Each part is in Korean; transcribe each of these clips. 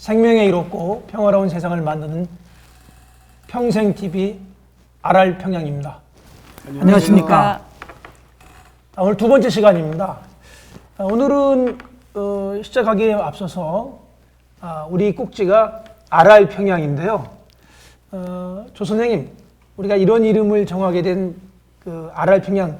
생명의 이롭고 평화로운 세상을 만드는 평생TV RR평양입니다. 안녕하십니까. 오늘 두 번째 시간입니다. 오늘은 시작하기에 앞서서 우리 꼭지가 RR평양인데요. 조 선생님, 우리가 이런 이름을 정하게 된 그 RR평양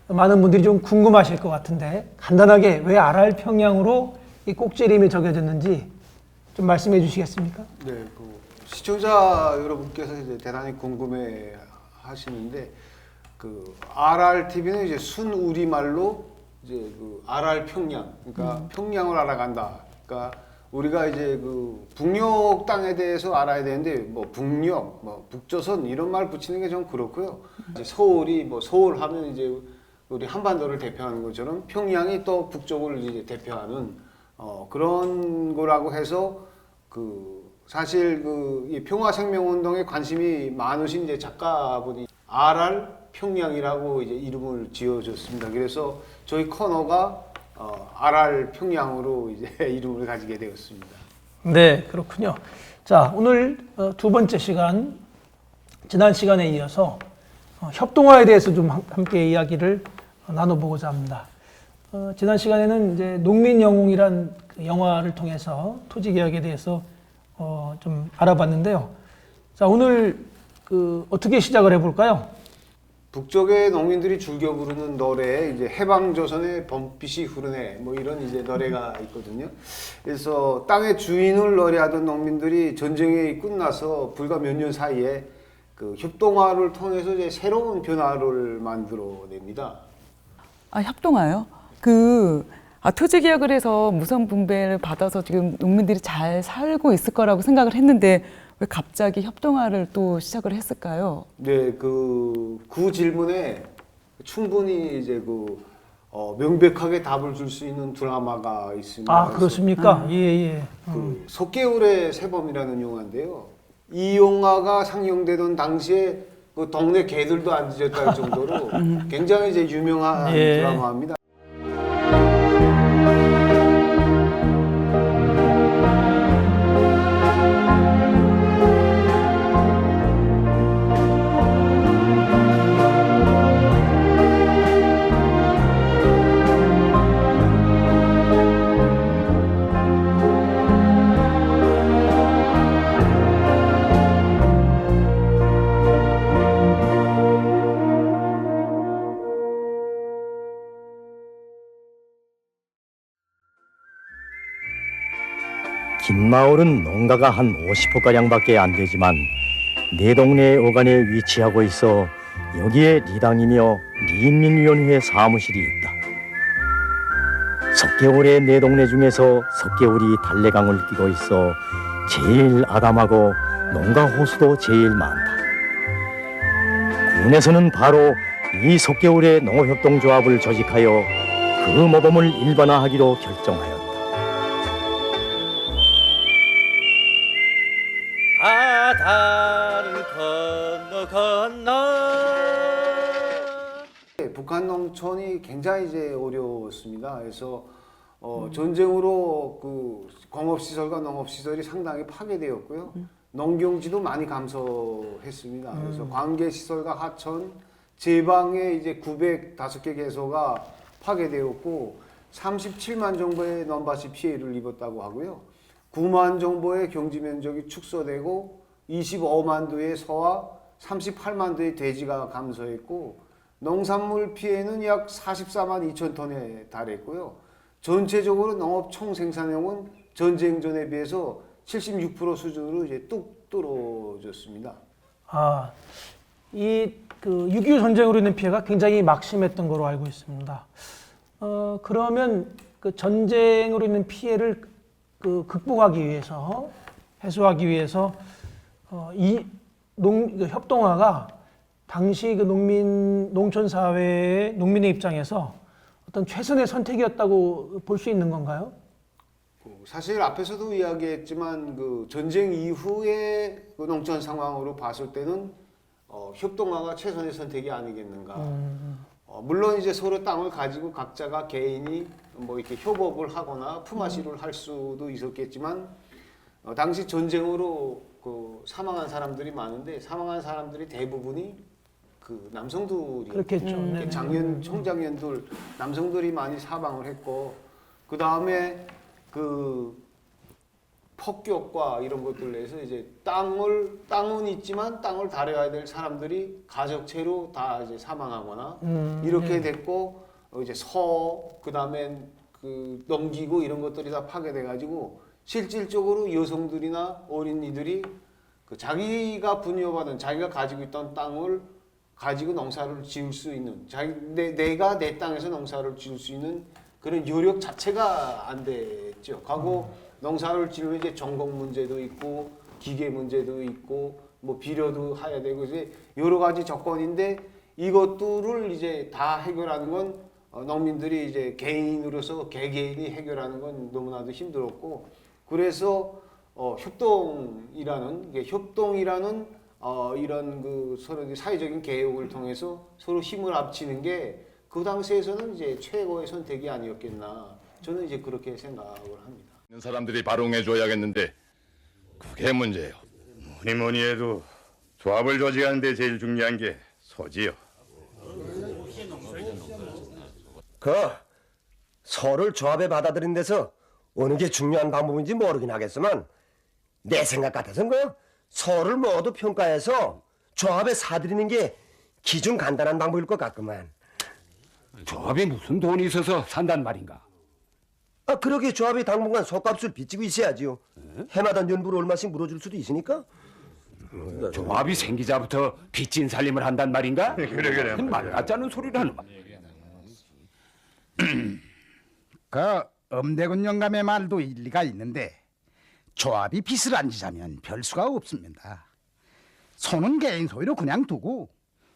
많은 분들이 좀 궁금하실 것 같은데 간단하게 왜 RR평양으로 이 꼭지 이름이 적혀졌는지 좀 말씀해 주시겠습니까? 네, 시청자 여러분께서 이제 대단히 궁금해 하시는데 RRTV는 이제 순 우리말로 이제 RR평양, 그러니까 평양을 알아간다. 그러니까 우리가 이제 북녘 땅에 대해서 알아야 되는데 북녘, 북조선 이런 말 붙이는 게 좀 그렇고요. 이제 서울이 서울하면 이제 우리 한반도를 대표하는 것처럼 평양이 또 북쪽을 이제 대표하는 그런 거라고 해서 사실 이 평화생명운동에 관심이 많으신 이제 작가분이 RR 평양이라고 이제 이름을 지어줬습니다. 그래서 저희 코너가 RR 평양으로 이제 이름을 가지게 되었습니다. 네, 그렇군요. 자, 오늘 두 번째 시간, 지난 시간에 이어서 협동화에 대해서 좀 함께 이야기를 나눠보고자 합니다. 지난 시간에는 이제 농민영웅이란 그 영화를 통해서 토지개혁에 대해서 좀 알아봤는데요. 자, 오늘 어떻게 시작을 해볼까요? 북쪽의 농민들이 즐겨 부르는 노래, 이제 해방조선의 봄빛이 흐르네, 이런 이제 노래가 있거든요. 그래서 땅의 주인을 노래하던 농민들이 전쟁이 끝나서 불과 몇 년 사이에 협동화를 통해서 이제 새로운 변화를 만들어냅니다. 협동화요? 토지개혁을 해서 무상분배를 받아서 지금 농민들이 잘 살고 있을 거라고 생각을 했는데 왜 갑자기 협동화를 또 시작을 했을까요? 네, 그 질문에 충분히 이제 명백하게 답을 줄 수 있는 드라마가 있습니다. 아, 그렇습니까? 예. 석개울의 새봄이라는 영화인데요. 이 영화가 상영되던 당시에 동네 개들도 안 짖었다 정도로 굉장히 이제 유명한 드라마입니다. 김마을은 농가가 한 50호가량밖에 안 되지만 내 동네의 어간에 위치하고 있어 여기에 리당이며 리인민위원회 사무실이 있다. 석개울의 내 동네 중에서 석개울이 달래강을 끼고 있어 제일 아담하고 농가 호수도 제일 많다. 군에서는 바로 이 석개울의 농업협동조합을 조직하여 그 모범을 일반화하기로 결정하였다. 바다를 건너 북한 농촌이 굉장히 이제 어려웠습니다. 그래서 전쟁으로 공업시설과 농업시설이 상당히 파괴되었고요. 농경지도 많이 감소했습니다. 그래서 관계시설과 하천, 제방에 이제 905개 개소가 파괴되었고 37만 정도의 논밭이 피해를 입었다고 하고요. 9만 정도의 경지 면적이 축소되고 25만 도의 소와 38만 도의 돼지가 감소했고 농산물 피해는 약 44만 2천 톤에 달했고요. 전체적으로 농업 총생산량은 전쟁 전에 비해서 76% 수준으로 이제 뚝 떨어졌습니다. 이 6.25 전쟁으로 인한 피해가 굉장히 막심했던 걸로 알고 있습니다. 그러면 전쟁으로 인한 피해를 극복하기 위해서, 해소하기 위해서 협동화가 당시 농촌 사회의 농민의 입장에서 어떤 최선의 선택이었다고 볼 수 있는 건가요? 사실 앞에서도 이야기했지만 전쟁 이후의 농촌 상황으로 봤을 때는 협동화가 최선의 선택이 아니겠는가. 물론 이제 서로 땅을 가지고 각자가 개인이 뭐 이렇게 협업을 하거나 품앗이를 할 수도 있었겠지만 당시 전쟁으로 그 사망한 사람들이 많은데 사망한 사람들이 대부분이 그 남성들이 그렇겠죠. 네네. 장년 총장년들 남성들이 많이 사망을 했고 그 다음에 그 폭격과 이런 것들을 해서 이제 땅은 있지만 땅을 다려야 될 사람들이 가족체로 다 이제 사망하거나 이렇게 됐고 이제 그다음에 그 넘기고 이런 것들이 다 파괴돼 가지고 실질적으로 여성들이나 어린이들이 그 자기가 분여받은 자기가 가지고 있던 땅을 가지고 농사를 지을 수 있는 내가 내 땅에서 농사를 지을 수 있는 그런 여력 자체가 안 됐죠. 과거 농사를 지으면 이제 전공 문제도 있고 기계 문제도 있고 뭐 비료도 해야 되고 이제 여러 가지 조건인데 이것들을 이제 다 해결하는 건 농민들이 이제 개인으로서 개개인이 해결하는 건 너무나도 힘들었고 그래서 협동이라는 이런 그 서로 사회적인 개혁을 통해서 서로 힘을 합치는 게 그 당시에서는 이제 최고의 선택이 아니었겠나 저는 이제 그렇게 생각을 합니다. 있는 사람들이 발응해줘야겠는데 그게 문제예요. 뭐니 해도 조합을 조직하는 데 제일 중요한 게 소지요. 서를 조합에 받아들인 데서 어느 게 중요한 방법인지 모르긴 하겠지만 내 생각 같아서는 서를 모두 평가해서 조합에 사들이는 게 기준 간단한 방법일 것 같구만. 조합에 무슨 돈이 있어서 산단 말인가? 그러게 조합이 당분간 속값을 빚지고 있어야지요. 해마다 연부로 얼마씩 물어줄 수도 있으니까. 조합이 생기자부터 빚진 살림을 한단 말인가? 그래. 말 같지 않은 소리를 하는 말이야. 그 엄대군 영감의 말도 일리가 있는데 조합이 빚을 안 지자면 별 수가 없습니다. 소는 개인 소유로 그냥 두고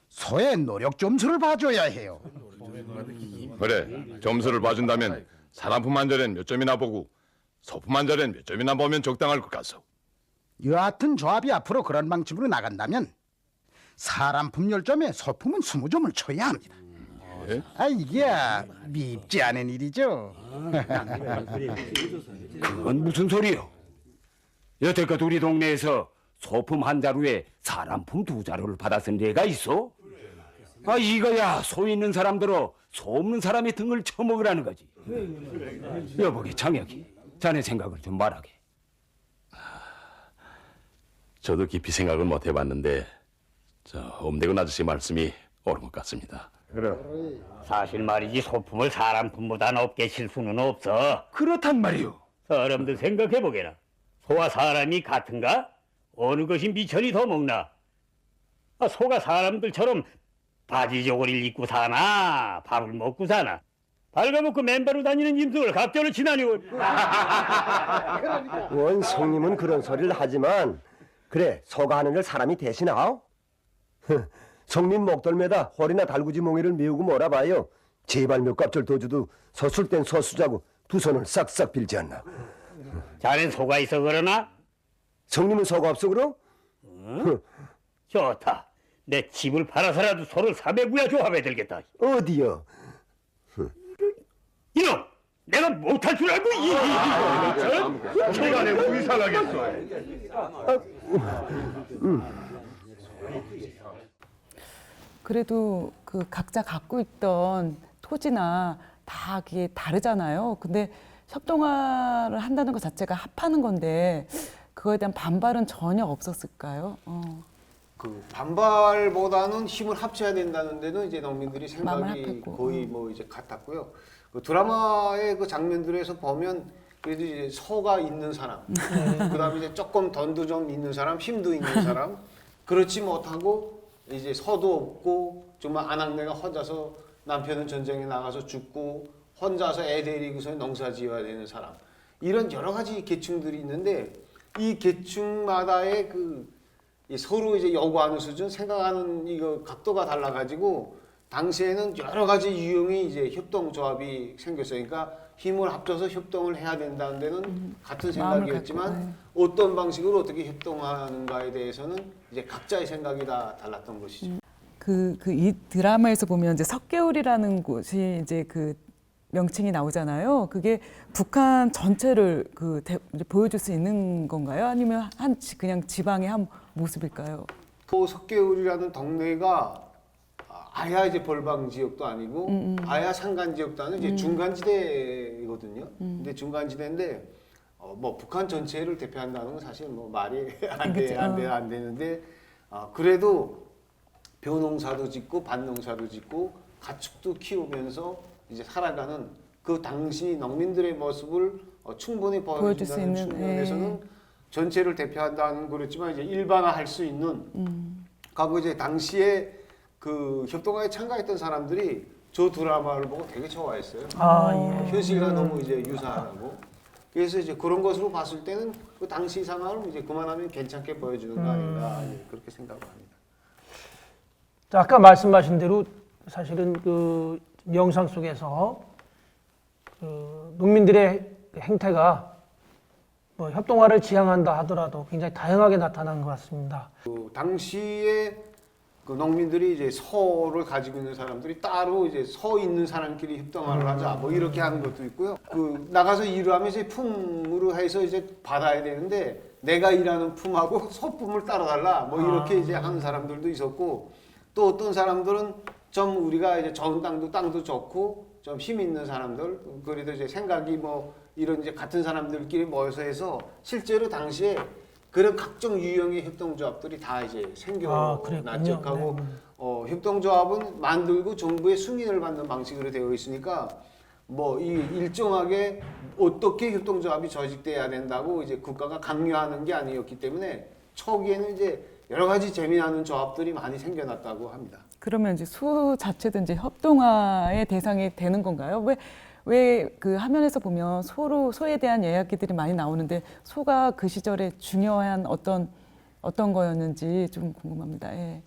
소의 노력 점수를 봐줘야 해요. 그래, 점수를 봐준다면 사람품 한 자리는 몇 점이나 보고 소품 한 자리는 몇 점이나 보면 적당할 것 같소. 여하튼 조합이 앞으로 그런 방침으로 나간다면 사람 품 10점에 소품은 20점을 쳐야 합니다. 예? 이게 밉지 않은 일이죠. 그건 무슨 소리요? 여태껏 우리 동네에서 소품 한 자루에 사람품 2자루를 받았은 예가 있어? 이거야 소 있는 사람들어 소 없는 사람의 등을 쳐먹으라는 거지. 여보게 장혁이, 자네 생각을 좀 말하게. 저도 깊이 생각을 못 해봤는데 엄대군 아저씨 말씀이 옳은 것 같습니다. 사실 말이지 소품을 사람품보다 높게 칠 수는 없어. 그렇단 말이오. 사람들 생각해보게나. 소와 사람이 같은가? 어느 것이 미천이 더 먹나? 소가 사람들처럼 바지 저고리를 입고 사나? 밥을 먹고 사나? 발가벗고 맨발로 다니는 임승을 갑절을 치다니. 원 성님은 그런 소리를 하지만 그래 소가 하는 걸 사람이 대신하오? 성님 목덜매다 허리나 달구지 몽이를 메우고 몰아봐요. 제발 몇 갑절 더 줘도 섰을 땐 서수자고 두 손을 싹싹 빌지 않나. 자넨 소가 있어 그러나? 성님은 소가 없어 그럼? 좋다. 내 집을 팔아서라도 소를 400구야 조합해 들겠다. 어디요? 이놈! 내가 못할 줄 알고 시간에 의사하겠어. 그래도 그 각자 갖고 있던 토지나 다 그게 다르잖아요. 근데 협동화를 한다는 것 자체가 합하는 건데 그거에 대한 반발은 전혀 없었을까요? 그 반발보다는 힘을 합쳐야 된다는 데는 이제 농민들이 마음을 생각이 합했고. 거의 뭐 이제 같았고요. 그 드라마의 그 장면들에서 보면 그래도 이제 소가 있는 사람, 그다음에 이제 조금 돈도 좀 있는 사람, 힘도 있는 사람, 그렇지 못하고 이제 소도 없고 정말 아낙네가 혼자서 남편은 전쟁에 나가서 죽고 혼자서 애 데리고서 농사 지어야 되는 사람, 이런 여러 가지 계층들이 있는데 이 계층마다의 이 서로 이제 요구하는 수준, 생각하는 이거 각도가 달라가지고 당시에는 여러 가지 유형이 이제 협동조합이 생겼어요. 그러니까 힘을 합쳐서 협동을 해야 된다는 데는 같은 생각이었지만 어떤 방식으로 어떻게 협동하는가에 대해서는 이제 각자의 생각이 다 달랐던 것이죠. 이 드라마에서 보면 이제 석개울이라는 곳이 이제 그 명칭이 나오잖아요. 그게 북한 전체를 이제 보여줄 수 있는 건가요? 아니면 그냥 지방의 한 모습일까요? 그 석계울이라는 동네가 아야 이제 벌방 지역도 아니고 아야 산간 지역도 아니고 이제 중간지대이거든요. 근데 중간지대인데 뭐 북한 전체를 대표한다는 건 사실 뭐 말이 안 되는데 그래도 벼농사도 짓고 밭농사도 짓고 가축도 키우면서 이제 살아가는 그 당시 농민들의 모습을 충분히 보여줄 수 보여준다는 있는, 측면에서는 전체를 대표한다는 그렇지만 이제 일반화할 수 있는 과거 이제 당시에 그 협동화에 참가했던 사람들이 저 드라마를 보고 되게 좋아했어요. 예. 현실과 너무 이제 유사하고 그래서 이제 그런 것으로 봤을 때는 그 당시 상황을 이제 그만하면 괜찮게 보여주는 거 아닌가 그렇게 생각을 합니다. 자, 아까 말씀하신 대로 사실은 그 영상 속에서 그 농민들의 행태가 뭐 협동화를 지향한다 하더라도 굉장히 다양하게 나타난 것 같습니다. 그 당시에 그 농민들이 이제 서를 가지고 있는 사람들이 따로 이제 서 있는 사람끼리 협동화를 하자 뭐 이렇게 하는 것도 있고요. 그 나가서 일을 하면 이제 품으로 해서 이제 받아야 되는데 내가 일하는 품하고 서품을 따라달라 뭐 이렇게 이제 하는 사람들도 있었고 또 어떤 사람들은 좀 우리가 이제 좋은 땅도 좋고 좀 힘 있는 사람들 그래도 이제 생각이 뭐 이런 이제 같은 사람들끼리 모여서 해서 실제로 당시에 그런 각종 유형의 협동조합들이 다 이제 생겨났죠. 하고 협동조합은 만들고 정부의 승인을 받는 방식으로 되어 있으니까 뭐 이 일정하게 어떻게 협동조합이 조직돼야 된다고 이제 국가가 강요하는 게 아니었기 때문에 초기에는 이제 여러 가지 재미나는 조합들이 많이 생겨났다고 합니다. 그러면 이제 소 자체도 이제 협동화의 대상이 되는 건가요? 왜 그 화면에서 보면 소에 대한 이야기들이 많이 나오는데 소가 그 시절에 중요한 어떤 거였는지 좀 궁금합니다. 예.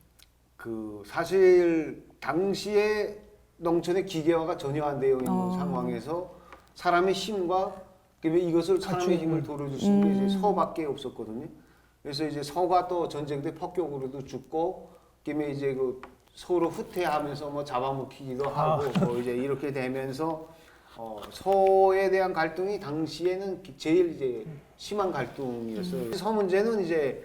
그 사실 당시에 농촌의 기계화가 전혀 안 되어 있는 상황에서 사람의 힘과 이것을 사람의 힘을 도와줄 수 있는 게 이제 소밖에 없었거든요. 그래서 이제 소가 또 전쟁 때 폭격으로도 죽고, 그다음에 이제 그 서로 후퇴하면서 뭐 잡아먹히기도 하고, 뭐 이제 이렇게 되면서 소에 대한 갈등이 당시에는 제일 이제 심한 갈등이었어요. 소 문제는 이제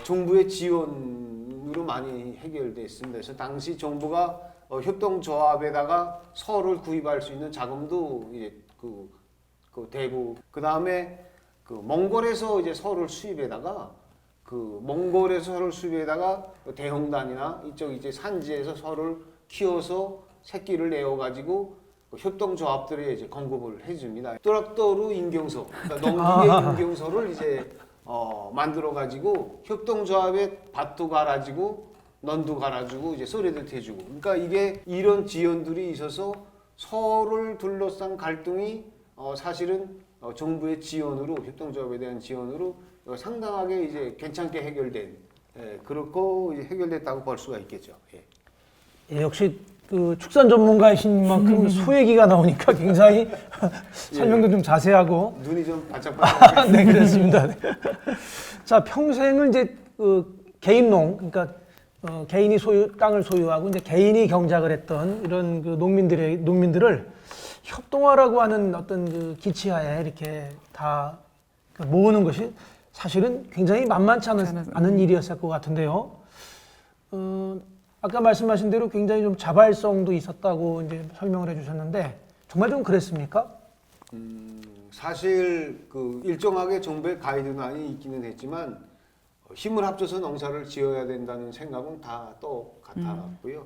정부의 지원으로 많이 해결됐습니다. 그래서 당시 정부가 협동조합에다가 소를 구입할 수 있는 자금도 이제 그 대구, 그 다음에 그 몽골에서 이제 소를 수입에다가 대홍단이나 이쪽 이제 산지에서 소를 키워서 새끼를 내어 가지고 협동조합들에 이제 공급을 해줍니다. 또락도루 인경소, 그러니까 농기계 인경소를 이제 만들어 가지고 협동조합에 밭도 갈아주고 논도 갈아주고 이제 썰에도 대주고. 그러니까 이게 이런 지원들이 있어서 소를 둘러싼 갈등이 사실은 정부의 지원으로 협동조합에 대한 지원으로 상당하게 이제 괜찮게 해결된 그렇고 이제 해결됐다고 볼 수가 있겠죠. 예, 역시 그 축산 전문가이신 만큼 소 얘기가 나오니까 굉장히 설명도 좀 자세하고 눈이 좀 반짝반짝. 네, 그렇습니다. 네. 자, 평생을 이제 그 개인농, 그러니까 개인이 땅을 소유하고 이제 개인이 경작을 했던 이런 그 농민들을 협동화라고 하는 어떤 그 기치하에 이렇게 다 모으는 것이 사실은 굉장히 만만치 않은 일이었을 것 같은데요. 아까 말씀하신 대로 굉장히 좀 자발성도 있었다고 이제 설명을 해주셨는데 정말 좀 그랬습니까? 사실 그 일정하게 정부의 가이드라인이 있기는 했지만 힘을 합쳐서 농사를 지어야 된다는 생각은 다 똑같았고요.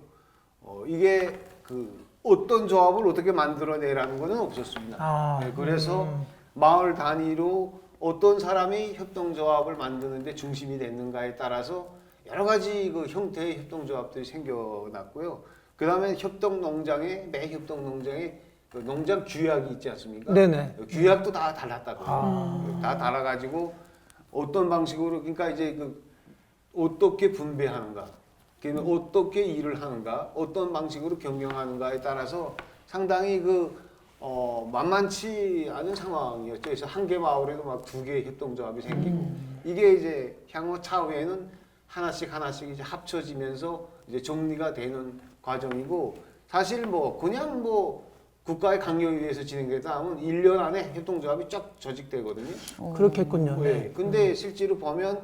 이게 그 어떤 조합을 어떻게 만들어내라는 것은 없었습니다. 네, 그래서 마을 단위로 어떤 사람이 협동조합을 만드는데 중심이 됐는가에 따라서 여러 가지 그 형태의 협동조합들이 생겨났고요. 그 다음에 매 협동농장에 그 농장 규약이 있지 않습니까? 네네. 규약도 다 달랐다고요. 다 달라가지고 어떤 방식으로, 그러니까 이제 그 어떻게 분배하는가, 그러면 어떻게 일을 하는가, 어떤 방식으로 경영하는가에 따라서 상당히 만만치 않은 상황이었죠. 그래서 한 개 마을에도 막 2개의 협동조합이 생기고, 이게 이제 향후 차후에는 하나씩 이제 합쳐지면서 이제 정리가 되는 과정이고, 사실 그냥 국가의 강령에 의해서 진행되다 하면 1년 안에 협동조합이 쫙 조직되거든요. 그렇겠군요. 네. 근데 실제로 보면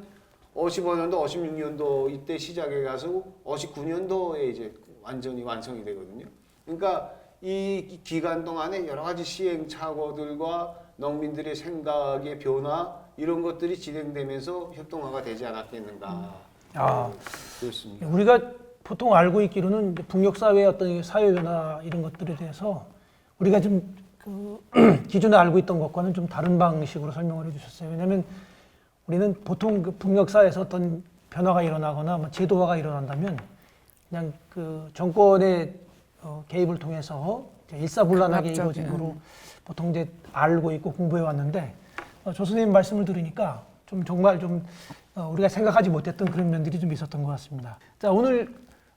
55년도, 56년도 이때 시작해 가서 59년도에 이제 완전히 완성이 되거든요. 그러니까 이 기간 동안에 여러 가지 시행착오들과 농민들의 생각의 변화 이런 것들이 진행되면서 협동화가 되지 않았겠는가. 아, 그렇습니다. 우리가 보통 알고 있기로는 이제 북녘 사회의 어떤 사회 변화 이런 것들에 대해서 우리가 좀 그 기존에 알고 있던 것과는 좀 다른 방식으로 설명을 해주셨어요. 왜냐하면 우리는 보통 그 북녘 사회에서 어떤 변화가 일어나거나 뭐 제도화가 일어난다면 그냥 그 정권의 개입을 통해서 일사불란하게 이루어진 거로 보통 이제 알고 있고 공부해 왔는데 조 선생님 말씀을 들으니까 좀 정말 좀 우리가 생각하지 못했던 그런 면들이 좀 있었던 것 같습니다. 자, 오늘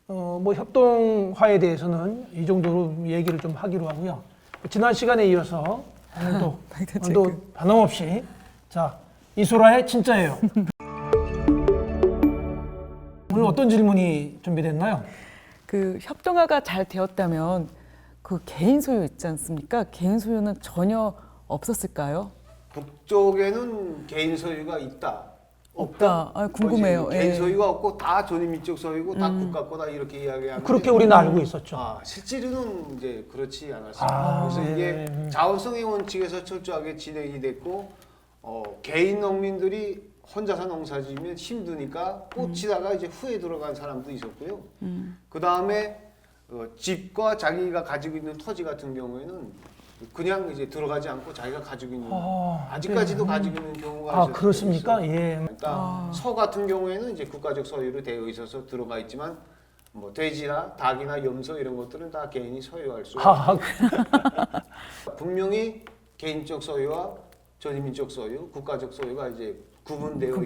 뭐 협동화에 대해서는 이 정도로 얘기를 좀 하기로 하고요. 지난 시간에 이어서 오늘도 변함없이 자, 이소라의 진짜예요. 오늘 어떤 질문이 준비됐나요? 그 협동화가 잘 되었다면 그 개인 소유 있지 않습니까? 개인 소유는 전혀 없었을까요? 북쪽에는 개인 소유가 있다. 없다. 아, 궁금해요. 뭐지? 개인 예. 소유가 없고 다 전인민족 소유고 다 국가 거다 이렇게 이야기하는데 그렇게 우리는 알고 있었죠. 실제로는 이제 그렇지 않았습니다. 아, 그래서 네. 이게 자원성의 원칙에서 철저하게 진행이 됐고 개인 농민들이 혼자서 농사지으면 힘드니까 꽂히다가 이제 후에 들어간 사람도 있었고요. 그 다음에 집과 자기가 가지고 있는 토지 같은 경우에는 그냥 이제 들어가지 않고 자기가 가지고 있는 아직까지도 가지고 있는 경우가 있어요. 그렇습니까? 예. 그러니까 소 같은 경우에는 이제 국가적 소유로 되어 있어서 들어가 있지만 뭐 돼지나 닭이나 염소 이런 것들은 다 개인이 소유할 수 있어요. 분명히 개인적 소유와 전인민족 소유, 국가적 소유가 이제 구분되어 있고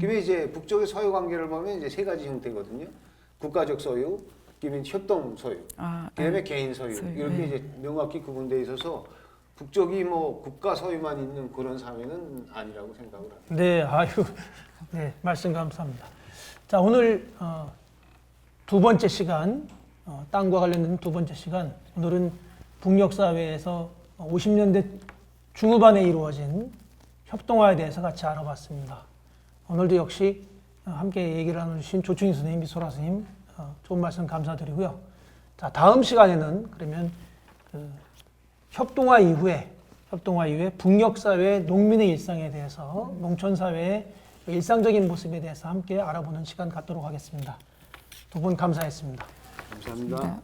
그게 이제 북쪽의 소유 관계를 보면 이제 세 가지 형태거든요. 국가적 소유, 그다음에 협동 소유, 그다음에 개인 소유 이렇게 이제 명확히 구분되어 있어서 북쪽이 뭐 국가 소유만 있는 그런 사회는 아니라고 생각을 합니다. 네, 아유, 네, 말씀 감사합니다. 자, 오늘 두 번째 시간, 땅과 관련된 두 번째 시간, 오늘은 북녘 사회에서 50년대 중후반에 이루어진 협동화에 대해서 같이 알아봤습니다. 오늘도 역시 함께 얘기를 나눠주신 조충희 선생님, 이소라 선생님, 좋은 말씀 감사드리고요. 자, 다음 시간에는 그러면 그 협동화 이후에 북녘 사회 농민의 일상에 대해서 농촌 사회의 일상적인 모습에 대해서 함께 알아보는 시간 갖도록 하겠습니다. 두 분 감사했습니다. 감사합니다.